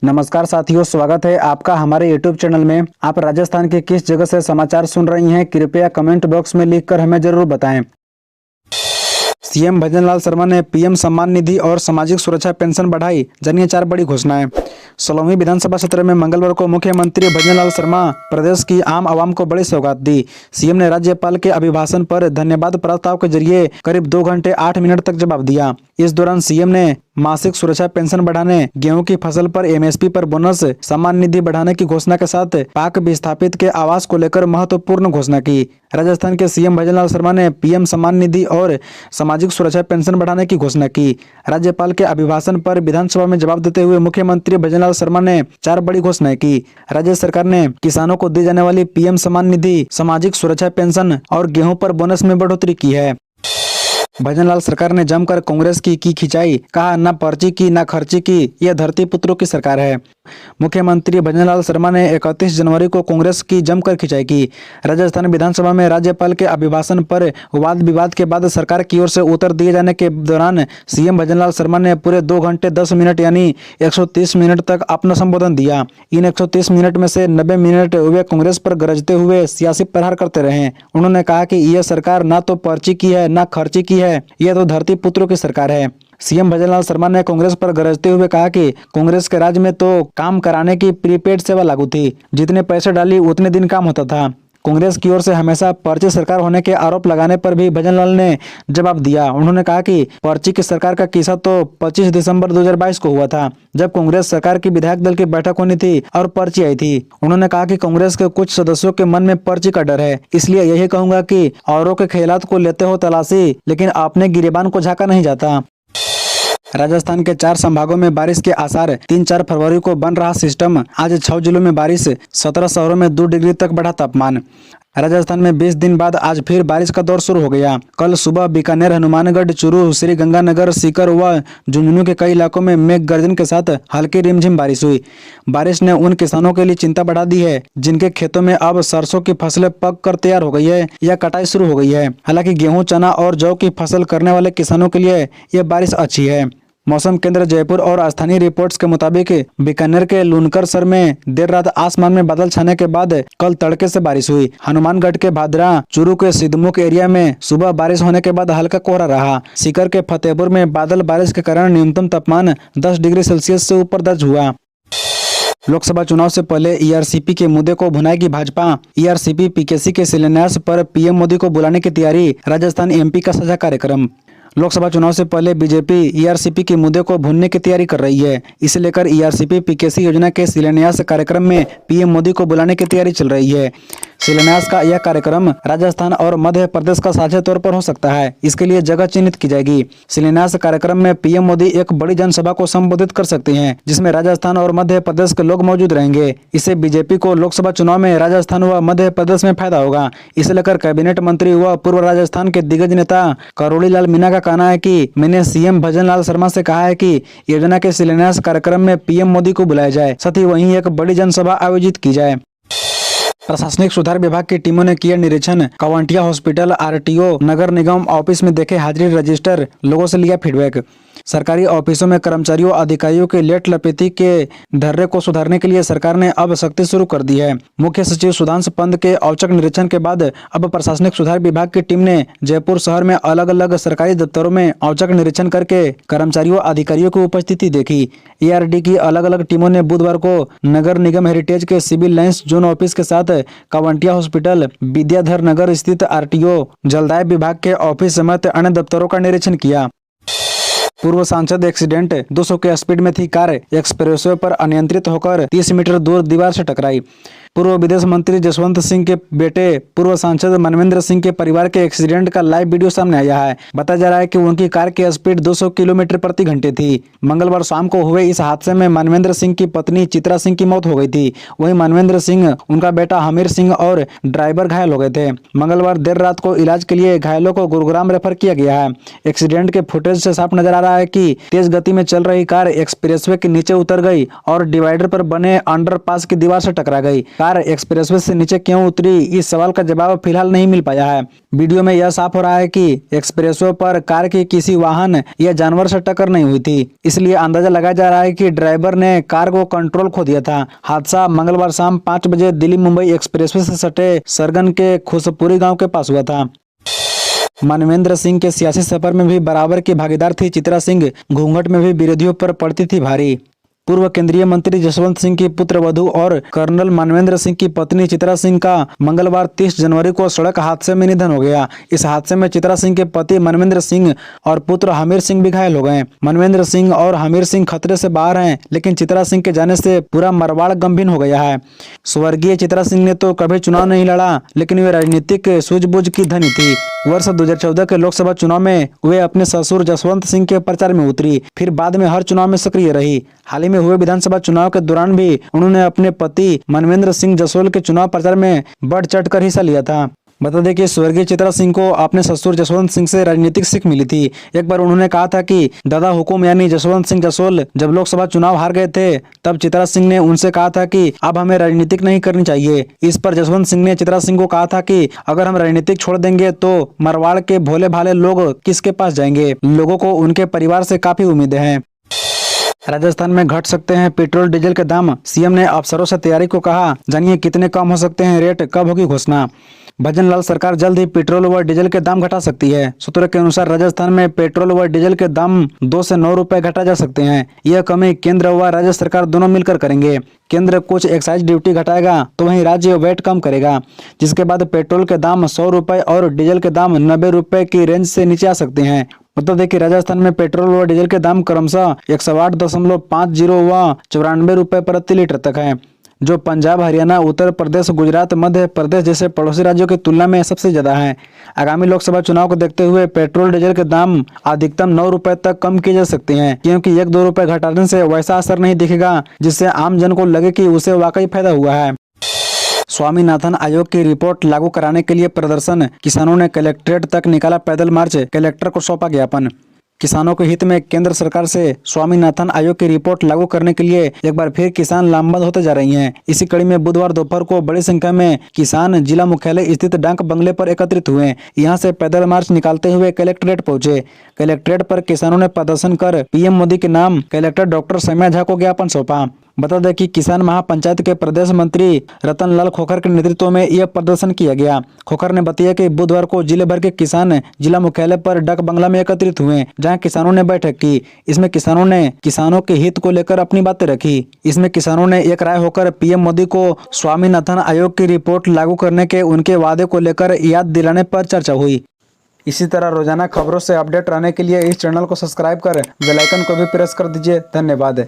नमस्कार साथियों, स्वागत है आपका हमारे YouTube चैनल में। आप राजस्थान के किस जगह से समाचार सुन रही हैं, कृपया कमेंट बॉक्स में लिखकर हमें जरूर बताएं। सीएम भजनलाल शर्मा ने पीएम सम्मान निधि और सामाजिक सुरक्षा पेंशन बढ़ाई, जानिए 4 बड़ी घोषणाएं। 16वीं विधानसभा सत्र में मंगलवार को मुख्यमंत्री भजनलाल शर्मा प्रदेश की आम आवाम को बड़ी सौगात दी। सीएम ने राज्यपाल के अभिभाषण पर धन्यवाद प्रस्ताव के जरिए करीब 2 घंटे 8 मिनट तक जवाब दिया। इस दौरान सीएम ने मासिक सुरक्षा पेंशन बढ़ाने, गेहूं की फसल पर एमएसपी पर बोनस, सम्मान निधि बढ़ाने की घोषणा के साथ पाक विस्थापित के आवास को लेकर महत्वपूर्ण घोषणा की। राजस्थान के सीएम भजनलाल शर्मा ने पीएम सम्मान निधि और सामाजिक सुरक्षा पेंशन बढ़ाने की घोषणा की। राज्यपाल के अभिभाषण पर विधानसभा में जवाब देते हुए मुख्यमंत्री भजनलाल शर्मा ने 4 बड़ी घोषणाएं की। राज्य सरकार ने किसानों को दी जाने वाली पीएम सम्मान निधि, सामाजिक सुरक्षा पेंशन और गेहूं पर बोनस में बढ़ोतरी की है। भजनलाल सरकार ने जमकर कांग्रेस की खिंचाई, कहा न पर्ची की न खर्ची की, यह धरती पुत्रों की सरकार है। मुख्यमंत्री भजनलाल शर्मा ने 31 जनवरी को कांग्रेस की जमकर खिंचाई की। राजस्थान विधानसभा में राज्यपाल के अभिभाषण पर वाद विवाद के बाद सरकार की ओर से उत्तर दिए जाने के दौरान सीएम भजनलाल शर्मा ने पूरे 2 घंटे 10 मिनट यानी 130 मिनट तक अपना संबोधन दिया। इन 130 मिनट में से 90 मिनट वे कांग्रेस पर गरजते हुए सियासी प्रहार करते रहे। उन्होंने कहा कि यह सरकार न तो पर्ची की है न खर्ची की है, यह तो धरती पुत्रों की सरकार है। सीएम भजनलाल शर्मा ने कांग्रेस पर गरजते हुए कहा कि कांग्रेस के राज में तो काम कराने की प्रीपेड सेवा लागू थी, जितने पैसे डाली उतने दिन काम होता था। कांग्रेस की ओर से हमेशा पर्ची सरकार होने के आरोप लगाने पर भी भजनलाल ने जवाब दिया। उन्होंने कहा कि पर्ची की सरकार का किस्सा तो 25 दिसंबर 2022 को हुआ था, जब कांग्रेस सरकार की विधायक दल की बैठक होनी थी और पर्ची आई थी। उन्होंने कहा कि कांग्रेस के कुछ सदस्यों के मन में पर्ची का डर है, इसलिए यही कहूंगा कि औरों के खेलात को लेते हो तलाशी, लेकिन अपने गिरेबान को झांका नहीं जाता। राजस्थान के 4 संभागों में बारिश के आसार, 3-4 फरवरी को बन रहा सिस्टम। आज 6 जिलों में बारिश, 17 शहरों में 2 डिग्री तक बढ़ा तापमान। राजस्थान में 20 दिन बाद आज फिर बारिश का दौर शुरू हो गया। कल सुबह बीकानेर, हनुमानगढ़, चूरू, श्रीगंगानगर, सीकर व झुंझुनू के कई इलाकों में मेघ गर्जन के साथ हल्की रिमझिम बारिश हुई। बारिश ने उन किसानों के लिए चिंता बढ़ा दी है जिनके खेतों में अब सरसों की फसलें पक कर तैयार हो गई है या कटाई शुरू हो गई है। हालांकि गेहूं, चना और जौ की फसल करने वाले किसानों के लिए यह बारिश अच्छी है। मौसम केंद्र जयपुर और स्थानीय रिपोर्ट्स के मुताबिक बीकानेर के लूनकरसर में देर रात आसमान में बादल छाने के बाद कल तड़के से बारिश हुई। हनुमानगढ़ के भादरा, चूरू के सिद्धमुख एरिया में सुबह बारिश होने के बाद हल्का कोहरा रहा। सीकर के फतेहपुर में बादल बारिश के कारण न्यूनतम तापमान 10 डिग्री सेल्सियस से ऊपर दर्ज हुआ। लोकसभा चुनाव से पहले ईआरसीपी के मुद्दे को भुनाएगी भाजपा। ईआरसीपी पीकेसी के शिलान्यास पर पीएम मोदी को बुलाने की तैयारी, राजस्थान एमपी का साझा कार्यक्रम। लोकसभा चुनाव से पहले बीजेपी ईआरसीपी के मुद्दे को भूनने की तैयारी कर रही है। इसे लेकर ईआरसीपी पीकेसी योजना के शिलान्यास कार्यक्रम में पीएम मोदी को बुलाने की तैयारी चल रही है। शिलान्यास का यह कार्यक्रम राजस्थान और मध्य प्रदेश का साझे तौर पर हो सकता है। इसके लिए जगह चिन्हित की जाएगी। शिलान्यास कार्यक्रम में पीएम मोदी एक बड़ी जनसभा को संबोधित कर सकते हैं, जिसमें राजस्थान और मध्य प्रदेश के लोग मौजूद रहेंगे। इससे बीजेपी को लोकसभा चुनाव में राजस्थान व मध्य प्रदेश में फायदा होगा। इसे लेकर कैबिनेट मंत्री व पूर्व राजस्थान के दिग्गज नेता करोड़ी लाल मीणा का कहना है कि मैंने सीएम भजनलाल शर्मा से कहा है कि योजना के शिलान्यास कार्यक्रम में पीएम मोदी को बुलाया जाए, साथ ही वहीं एक बड़ी जनसभा आयोजित की जाए। प्रशासनिक सुधार विभाग की टीमों ने किया निरीक्षण। कवांटिया हॉस्पिटल, आरटीओ, नगर निगम ऑफिस में देखे हाजिरी रजिस्टर, लोगों से लिया फीडबैक। सरकारी ऑफिसों में कर्मचारियों, अधिकारियों के लेट लपेटी के धर्रे को सुधारने के लिए सरकार ने अब सख्ती शुरू कर दी है। मुख्य सचिव सुधांशु पंत के औचक निरीक्षण के बाद अब प्रशासनिक सुधार विभाग की टीम ने जयपुर शहर में अलग अलग सरकारी दफ्तरों में औचक निरीक्षण करके कर्मचारियों, अधिकारियों की उपस्थिति देखी। एआरडी की अलग अलग टीमों ने बुधवार को नगर निगम हेरिटेज के सिविल लाइंस जोन ऑफिस के साथ कवांटिया हॉस्पिटल, विद्याधर नगर स्थित आरटीओ, जलदाय विभाग के ऑफिस समेत अन्य दफ्तरों का निरीक्षण किया। पूर्व सांसद एक्सीडेंट, 200 के स्पीड में थी कार, एक्सप्रेसवे पर अनियंत्रित होकर 30 मीटर दूर दीवार से टकराई। पूर्व विदेश मंत्री जसवंत सिंह के बेटे पूर्व सांसद मनवेंद्र सिंह के परिवार के एक्सीडेंट का लाइव वीडियो सामने आया है। बताया जा रहा है कि उनकी कार की स्पीड 200 किलोमीटर प्रति घंटे थी। मंगलवार शाम को हुए इस हादसे में मनवेंद्र सिंह की पत्नी चित्रा सिंह की मौत हो गई थी। वहीं मनवेंद्र सिंह, उनका बेटा हमीर सिंह और ड्राइवर घायल हो गए थे। मंगलवार देर रात को इलाज के लिए घायलों को गुरुग्राम रेफर किया गया है। एक्सीडेंट के फुटेज से साफ नजर आ रहा है कि तेज गति में चल रही कार एक्सप्रेसवे के नीचे उतर गई और डिवाइडर पर बने अंडरपास की दीवार से टकरा गई। कार एक्सप्रेसवे से नीचे क्यों उतरी, इस सवाल का जवाब फिलहाल नहीं मिल पाया है। वीडियो में यह साफ हो रहा है कि एक्सप्रेसवे पर कार की किसी वाहन या जानवर से टक्कर नहीं हुई थी, इसलिए अंदाजा लगाया जा रहा है कि ड्राइवर ने कार को कंट्रोल खो दिया था। हादसा मंगलवार शाम 5 बजे दिल्ली मुंबई एक्सप्रेसवे से सटे सरगन के खुशपुरी गांव के पास हुआ था। मनवेंद्र सिंह के सियासी सफर में भी बराबर की भागीदार थी चित्रा सिंह, घूंघट में भी विरोधियों पर पड़ती थी भारी। पूर्व केंद्रीय मंत्री जसवंत सिंह की पुत्र वधू और कर्नल मनवेंद्र सिंह की पत्नी चित्रा सिंह का मंगलवार 30 जनवरी को सड़क हादसे में निधन हो गया। इस हादसे में चित्रा सिंह के पति मनवेंद्र सिंह और पुत्र हमीर सिंह भी घायल हो गए। मनवेंद्र सिंह और हमीर सिंह खतरे से बाहर हैं, लेकिन चित्रा सिंह के जाने से पूरा मारवाड़ गमगीन हो गया है। स्वर्गीय चित्रा सिंह ने तो कभी चुनाव नहीं लड़ा, लेकिन वे राजनीतिक सूझबूझ की धनी थी। वर्ष 2014 के लोकसभा चुनाव में वे अपने ससुर जसवंत सिंह के प्रचार में उतरी, फिर बाद में हर चुनाव में सक्रिय रही। हाल ही में हुए विधानसभा चुनाव के दौरान भी उन्होंने अपने पति मनवेंद्र सिंह जसोल के चुनाव प्रचार में बढ़ चढ़कर हिस्सा लिया था। बता दें कि स्वर्गीय चित्रा सिंह को अपने ससुर जसवंत सिंह से राजनीतिक सीख मिली थी। एक बार उन्होंने कहा था कि दादा हुकुम यानी जसवंत सिंह जसोल जब लोकसभा चुनाव हार गए थे, तब चित्रा सिंह ने उनसे कहा था कि अब हमें राजनीतिक नहीं करनी चाहिए। इस पर जसवंत सिंह ने चित्रा सिंह को कहा था कि अगर हम राजनीतिक छोड़ देंगे तो मारवाड़ के भोले भाले लोग किसके पास जाएंगे। लोगों को उनके परिवार से काफी उम्मीदें हैं। राजस्थान में घट सकते हैं पेट्रोल डीजल के दाम, सीएम ने अफसरों से तैयारी को कहा। जानिए कितने कम हो सकते हैं रेट, कब होगी घोषणा। भजन लाल सरकार जल्द ही पेट्रोल व डीजल के दाम घटा सकती है। सूत्रों के अनुसार राजस्थान में पेट्रोल व डीजल के दाम 2 से 9 रुपए घटा जा सकते हैं। यह कमी केंद्र व राज्य सरकार दोनों मिलकर करेंगे। केंद्र कुछ एक्साइज ड्यूटी घटाएगा तो वहीं राज्य वैट कम करेगा, जिसके बाद पेट्रोल के दाम 100 रुपए और डीजल के दाम 90 रुपए की रेंज से नीचे आ सकते हैं। मतलब देखिए राजस्थान में पेट्रोल व डीजल के दाम क्रमशः 108.50 व 94 रुपए प्रति लीटर तक है, जो पंजाब, हरियाणा, उत्तर प्रदेश, गुजरात, मध्य प्रदेश जैसे पड़ोसी राज्यों की तुलना में सबसे ज्यादा है। आगामी लोकसभा चुनाव को देखते हुए पेट्रोल डीजल के दाम अधिकतम 9 रुपए तक कम किए जा सकते हैं, क्योंकि 1-2 रुपए घटाने से वैसा असर नहीं दिखेगा जिससे आम जन को लगे कि उसे वाकई फायदा हुआ है। स्वामीनाथन आयोग की रिपोर्ट लागू कराने के लिए प्रदर्शन, किसानों ने कलेक्ट्रेट तक निकाला पैदल मार्च, कलेक्टर को सौंपा ज्ञापन। किसानों के हित में केंद्र सरकार से स्वामीनाथन आयोग की रिपोर्ट लागू करने के लिए एक बार फिर किसान लामबंद होते जा रही हैं। इसी कड़ी में बुधवार दोपहर को बड़ी संख्या में किसान जिला मुख्यालय स्थित डाक बंगले पर एकत्रित हुए। यहां से पैदल मार्च निकालते हुए कलेक्ट्रेट पहुंचे। कलेक्ट्रेट पर किसानों ने प्रदर्शन कर पीएम मोदी के नाम कलेक्टर डॉक्टर सौम्या झा को ज्ञापन सौंपा। बता दें कि किसान महापंचायत के प्रदेश मंत्री रतन लाल खोखर के नेतृत्व में यह प्रदर्शन किया गया। खोखर ने बताया कि बुधवार को जिले भर के किसान जिला मुख्यालय पर डाक बंगला में एकत्रित हुए, जहां किसानों ने बैठक की। इसमें किसानों ने किसानों के हित को लेकर अपनी बातें रखी। इसमें किसानों ने एक राय होकर पीएम मोदी को स्वामीनाथन आयोग की रिपोर्ट लागू करने के उनके वादे को लेकर याद दिलाने पर चर्चा हुई। इसी तरह रोजाना खबरों से अपडेट रहने के लिए इस चैनल को सब्सक्राइब कर बेल आइकन को भी प्रेस कर दीजिए। धन्यवाद।